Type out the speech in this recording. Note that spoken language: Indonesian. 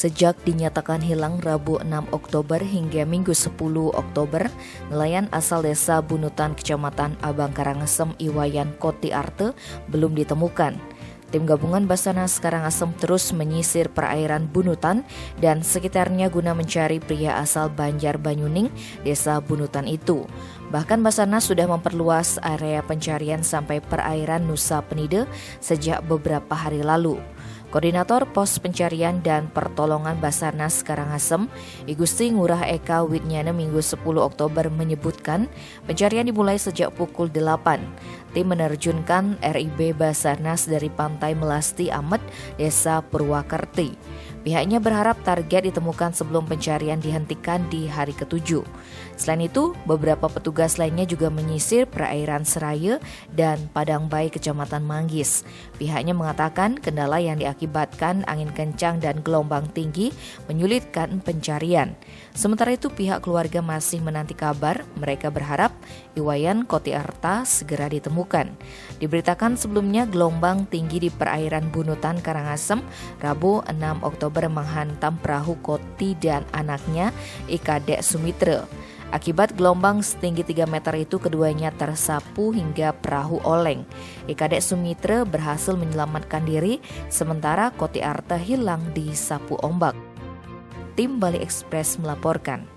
Sejak dinyatakan hilang Rabu 6 Oktober hingga Minggu 10 Oktober, nelayan asal desa Bunutan, Kecamatan Abang Karangasem, Iwayan, Koti Arte belum ditemukan. Tim gabungan Basarnas Karangasem terus menyisir perairan Bunutan dan sekitarnya guna mencari pria asal Banjar Banyuning, desa Bunutan itu. Bahkan Basarnas sudah memperluas area pencarian sampai perairan Nusa Penida sejak beberapa hari lalu. Koordinator Pos Pencarian dan Pertolongan Basarnas Karangasem, Igusti Ngurah Eka Widnyana Minggu 10 Oktober menyebutkan pencarian dimulai sejak pukul 8. Tim menerjunkan RIB Basarnas dari Pantai Melasti Amet, Desa Purwakerti. Pihaknya berharap target ditemukan sebelum pencarian dihentikan di hari ke-7. Selain itu, beberapa petugas lainnya juga menyisir perairan Seraya dan Padang Bay, Kecamatan Manggis. Pihaknya mengatakan kendala yang diakibatkan angin kencang dan gelombang tinggi menyulitkan pencarian. Sementara itu, pihak keluarga masih menanti kabar. Mereka berharap Iwayan Koti Arte segera ditemukan. Diberitakan sebelumnya gelombang tinggi di perairan Bunutan, Karangasem, Rabu 6 Oktober menghantam perahu Koti dan anaknya Ikadek Sumitra. Akibat gelombang setinggi 3 meter itu, keduanya tersapu hingga perahu oleng. Ikadek Sumitra berhasil menyelamatkan diri, sementara Koti Arte hilang di sapu ombak. Tim Bali Express melaporkan.